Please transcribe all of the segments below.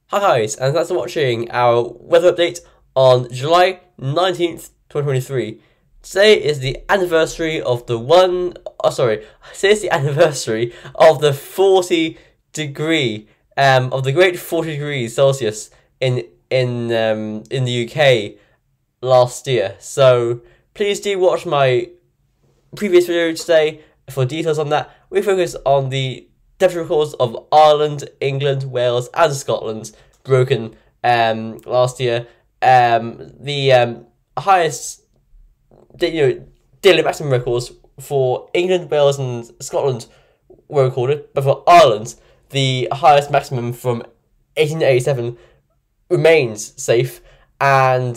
Hi guys, and thanks for watching our weather update on July 19th, 2023. Today is the anniversary of the anniversary of the 40 degree, of the great 40 degrees Celsius in the UK last year. So please do watch my previous video today for details on that. We focus on the temperature records of Ireland, England, Wales, and Scotland broken last year. The highest daily maximum records for England, Wales, and Scotland were recorded, but for Ireland, the highest maximum from 1887 remains safe, and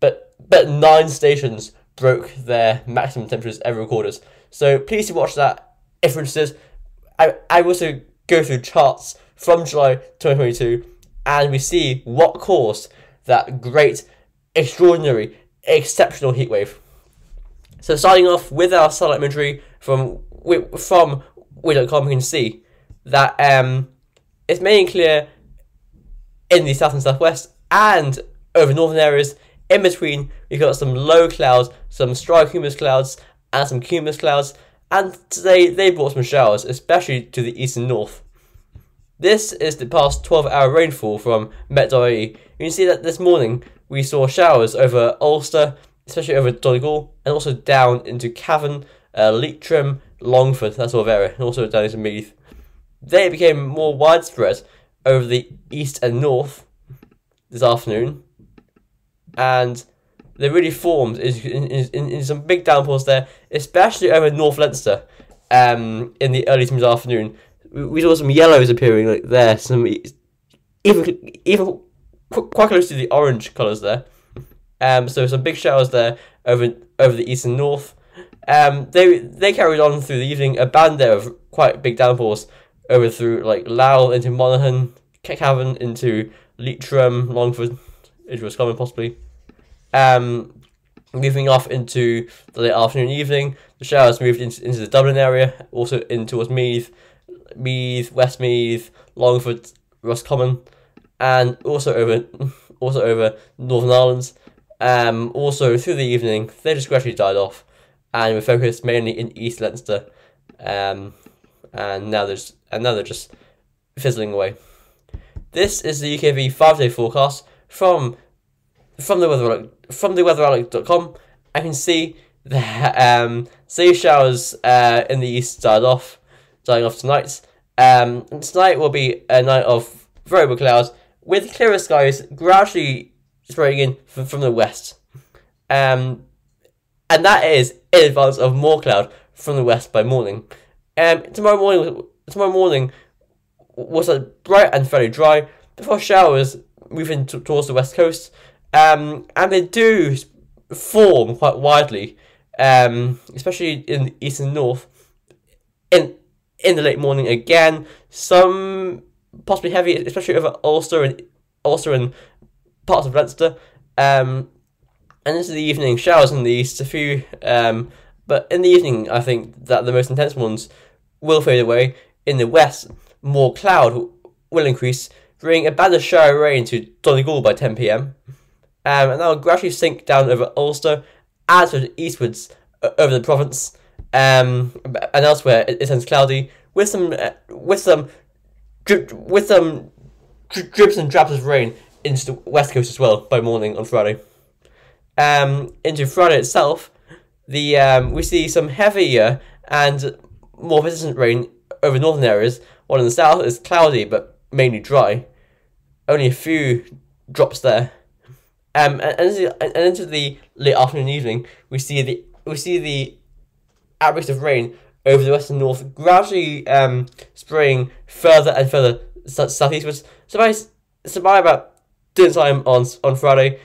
but 9 stations broke their maximum temperatures ever recorded. So please do watch that if you're interested. I also go through charts from July 2022, and we see what caused that great, extraordinary, exceptional heatwave. So starting off with our satellite imagery from with.com, we can see that it's mainly clear in the south and southwest, and over northern areas. In between, we've got some low clouds, some stratocumulus clouds, and some cumulus clouds. And today they brought some showers, especially to the east and north. This is the past 12-hour rainfall from met.ie. You can see that this morning we saw showers over Ulster, especially over Donegal, and also down into Cavan, Leitrim, Longford, that sort of area, and also down into Meath. They became more widespread over the east and north this afternoon, and they really formed in some big downpours there, especially over North Leinster in the early to mid-afternoon. We saw some yellows appearing like there, some even quite close to the orange colours there. So some big showers there over the east and north. They carried on through the evening, a band there of quite big downpours over through like Louth into Monaghan, Cavan into Leitrim, Longford, into Roscommon possibly. Moving off into the late afternoon, evening, the showers moved into the Dublin area, also in towards Meath, Westmeath, Longford, Roscommon, and also over Northern Ireland. Also through the evening, they just gradually died off, and were focused mainly in East Leinster, and now they're just fizzling away. This is the UKV 5-day forecast from the weatheralert.com. I can see that sea showers in the east dying off tonight. And tonight will be a night of variable clouds with clearer skies gradually spraying in from the west. And that is in advance of more cloud from the west by morning. Tomorrow morning was bright and fairly dry before showers moving towards the west coast. And they do form quite widely, especially in the east and north, in the late morning again. Some possibly heavy, especially over Ulster and parts of Leinster. And into the evening, showers in the east, a few. But in the evening, I think that the most intense ones will fade away. In the west, more cloud will increase, bringing a band of shower rain to Donegal by 10 PM. And that will gradually sink down over Ulster, and sort of eastwards over the province, and elsewhere it turns cloudy with some drips and drabs of rain into the west coast as well by morning on Friday. Into Friday itself, we see some heavier and more persistent rain over northern areas, while in the south it's cloudy but mainly dry. Only a few drops there. And into the late afternoon and evening, we see the outbreaks of rain over the west and north, gradually spraying further and further southeastwards. So by about dinner time on Friday,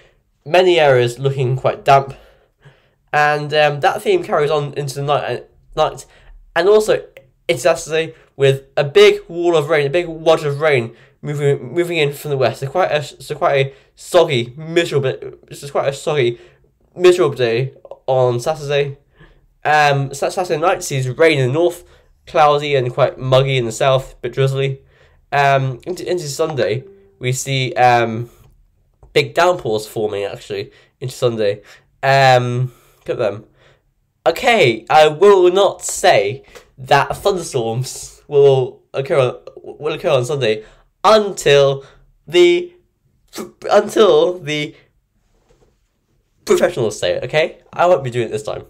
many areas looking quite damp, and that theme carries on into the night, and also into Saturday with a big wall of rain, a big wad of rain moving in from the west. So quite a soggy, miserable day on Saturday. Saturday night sees rain in the north, cloudy and quite muggy in the south, a bit drizzly. Into Sunday, we see big downpours forming actually into Sunday. Look at them. Okay, I will not say that thunderstorms will occur on Sunday until the professionals say it. Okay, I won't be doing it this time,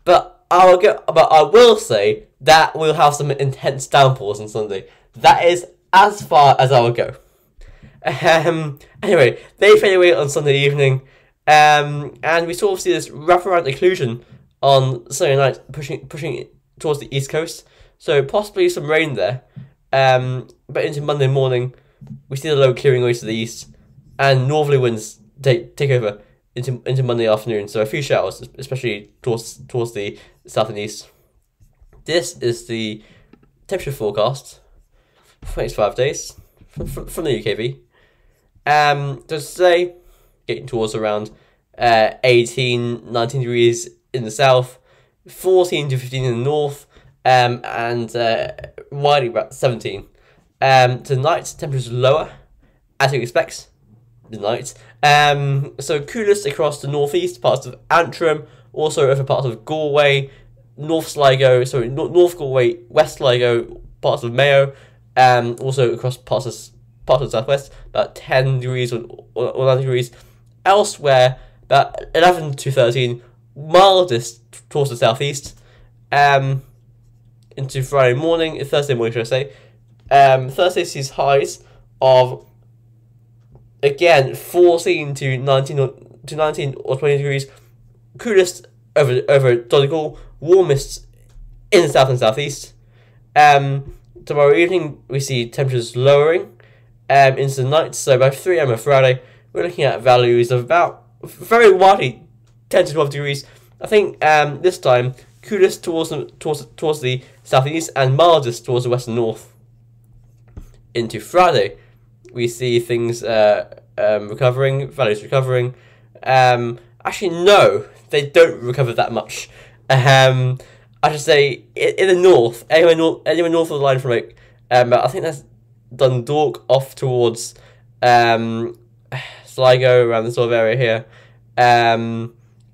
but I will say that we'll have some intense downpours on Sunday. That is as far as I will go. Anyway, they fade away on Sunday evening, and we sort of see this wraparound occlusion on Sunday night, pushing towards the east coast. So possibly some rain there. But into Monday morning, we see the low clearing away to the east, and northerly winds take over into Monday afternoon. So a few showers, especially towards the south and east. This is the temperature forecast for the next 5 days from the UKV. Just today, getting towards around 18, 19 degrees in the south, 14 to 15 in the north, and widely about 17. Tonight, temperatures lower, as you expect, tonight. So coolest across the northeast, parts of Antrim, also over parts of Galway, North Galway, West Sligo, parts of Mayo, also across parts of the southwest, about 10 degrees or 9 degrees. Elsewhere, about 11 to 13, mildest towards the southeast. Into Thursday morning, should I say. Thursday sees highs of, again, 14 to 19 or 20 degrees. Coolest over Donegal, warmest in the south and southeast. Tomorrow evening, we see temperatures lowering into the night. So by 3 a.m. on Friday, we're looking at values of about very widely 10 to 12 degrees. I think this time coolest towards the southeast and mildest towards the west and north. Into Friday, we see things recovering, values recovering. Actually, no, they don't recover that much. I should say in the north, anywhere north of the line from I think that's Dundalk off towards Sligo, around this sort of area here.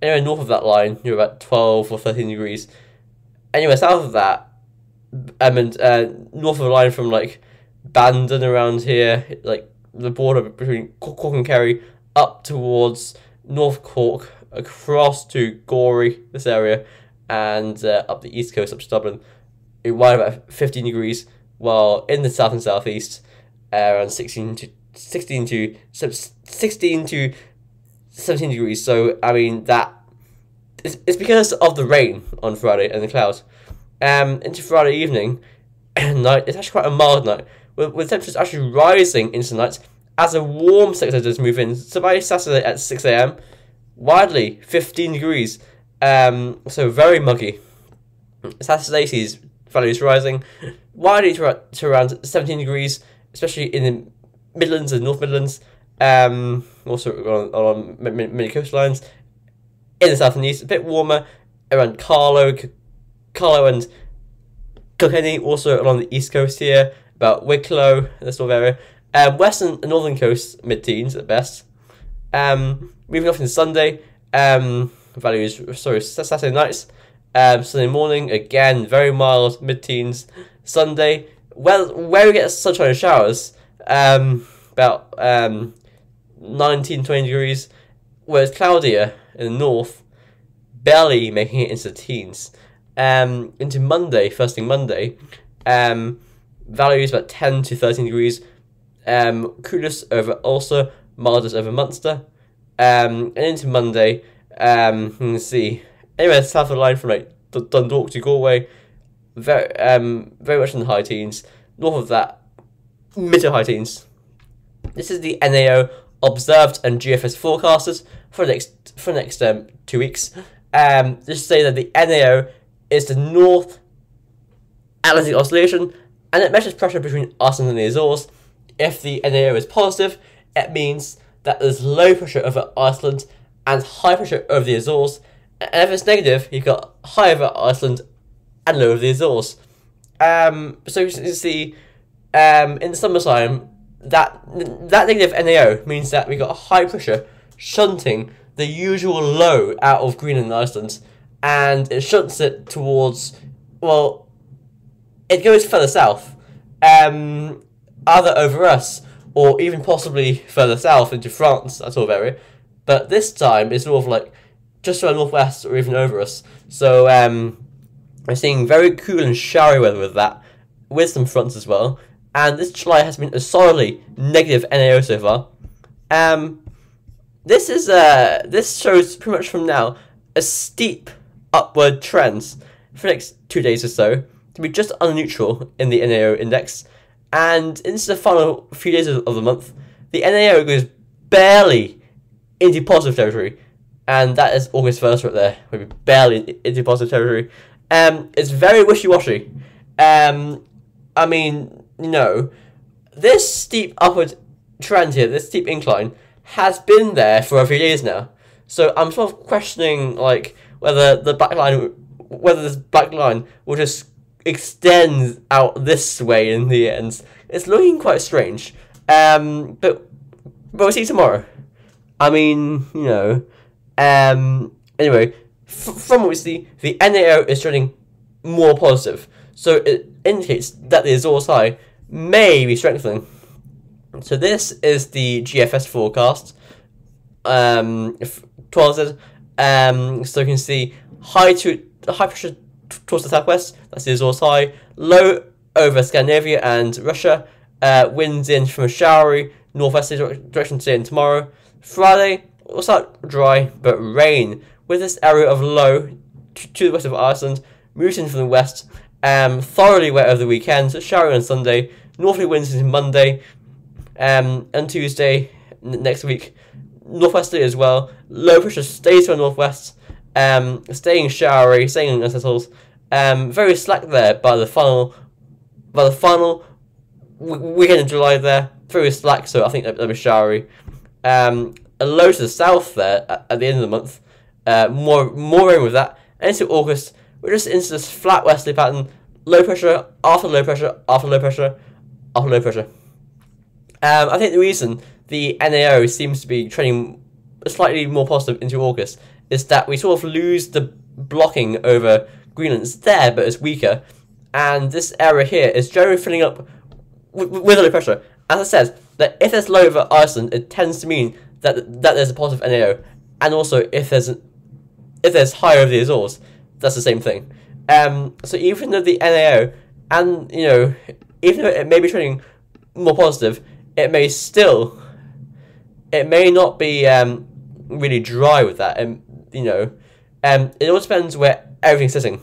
Anywhere north of that line, you're about 12 or 13 degrees. Anywhere south of that, north of the line from Bandon around here, the border between Cork and Kerry, up towards North Cork, across to Gorey, this area, and up the east coast, up to Dublin, you're right about 15 degrees, while in the south and southeast, around 16 to 17 degrees. So I mean it's because of the rain on Friday and the clouds. Into Friday evening night, it's actually quite a mild night, with temperatures actually rising into the night as a warm sector does move in. So by Saturday at 6 a.m, widely 15 degrees. So very muggy. Saturday sees values rising widely to around 17 degrees, especially in the Midlands and North Midlands. Also on many coastlines. In the south and east, a bit warmer around Carlow and Kilkenny. Also along the east coast here, about Wicklow, this sort of area. Western and northern coast, mid-teens at best. Moving off into Sunday, Saturday nights. Sunday morning, again, very mild, mid-teens. Sunday, where we get sunshine and showers, about 19, 20 degrees, whereas cloudier in the north, barely making it into the teens. Into Monday, first thing Monday, values about 10 to 13 degrees, coolest over Ulster, mildest over Munster, and into Monday, let's see, anywhere south of the line from Dundalk to Galway, very much in the high teens. North of that, mid to high teens. This is the NAO observed and GEFS forecasters for the next 2 weeks. Just say that the NAO is the North Atlantic Oscillation, and it measures pressure between Iceland and the Azores. If the NAO is positive, it means that there's low pressure over Iceland and high pressure over the Azores. And if it's negative, you've got high over Iceland and low over the Azores. So you can see, in the summertime, that negative NAO means that we got a high pressure shunting the usual low out of Greenland and Iceland, and it shunts it towards, well, it goes further south, either over us or even possibly further south into France, that sort of area. But this time it's sort of like just to our northwest or even over us. So we're seeing very cool and showery weather with that, with some fronts as well. And this July has been a solidly negative NAO so far. This shows pretty much from now a steep upward trend for the next 2 days or so to be just under neutral in the NAO index. And into the final few days of the month, the NAO goes barely into positive territory, and that is August 1st right there, maybe barely into positive territory. It's very wishy-washy. I mean, you know, this steep upward trend here, this steep incline, has been there for a few days now. So I'm sort of questioning, like, whether this black line will just extend out this way in the end. It's looking quite strange. But we'll see tomorrow. I mean, you know, anyway, from what we see, the NAO is trending more positive. So it indicates that the Azores High may be strengthening. So this is the GEFS forecast. 12 so you can see high pressure towards the southwest, that's the Azores High, low over Scandinavia and Russia, winds in from a showery northwesterly direction today and tomorrow. Friday will start dry but rain, with this area of low to the west of Iceland, moves in from the west, thoroughly wet over the weekend, so showery on Sunday, northerly winds into Monday, and Tuesday next week, northwesterly as well, low pressure stays to the northwest, staying showery, staying unsettled, very slack there by the final weekend in July there, very slack, so I think that'll be showery. A low to the south there at the end of the month, more rain with that, and into August, we're just into this flat westerly pattern, low pressure, after low pressure, after low pressure, after low pressure. I think the reason the NAO seems to be trending slightly more positive into August is that we sort of lose the blocking over Greenland. It's there, but it's weaker, and this area here is generally filling up with low pressure. As I said, that if there's low over Iceland, it tends to mean that there's a positive NAO, and also if there's high over the Azores, that's the same thing. So even though the NAO, and you know, even though it may be trending more positive, it may not be really dry with that, you know, it all depends where everything's sitting.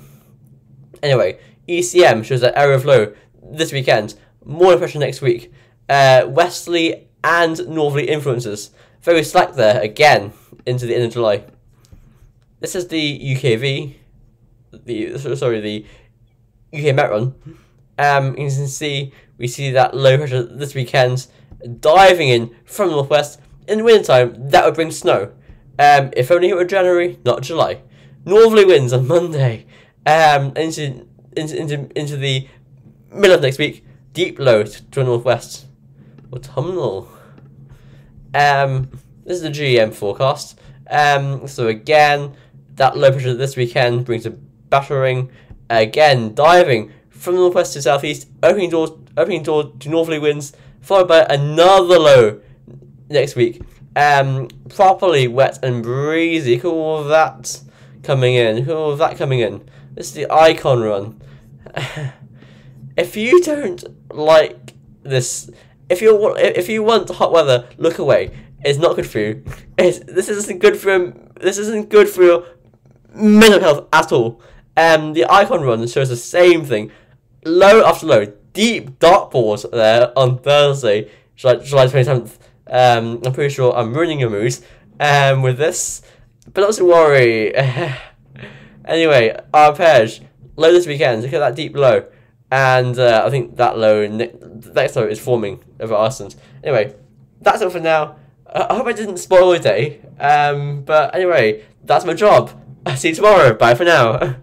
Anyway, ECM shows that area of low this weekend, more pressure next week, westerly and northerly influences, very slack there again into the end of July. This is the UKV, the UK Met run. You can see, we see that low pressure this weekend diving in from the northwest. In the winter time, that would bring snow. If only it were January, not July. Northerly winds on Monday, into the middle of next week. Deep low to the northwest. Autumnal. This is the GEM forecast. So again, that low pressure this weekend brings a battering. Again, diving from the northwest to southeast, opening door to northerly winds, followed by another low next week. Properly wet and breezy. Look at all of that coming in. Look at all of that coming in. This is the icon run. If you don't like this, if you want hot weather, look away. It's not good for you. This isn't good for your mental health at all. The icon run shows the same thing. Low after low, deep dartboard there on Thursday, July 27th. I'm pretty sure I'm ruining your mood with this, but not to worry. Anyway, arpege, low this weekend. Look at that deep low, and I think that low next low is forming over Iceland. Anyway, that's it for now. I hope I didn't spoil your day, but anyway, that's my job. I'll see you tomorrow. Bye for now.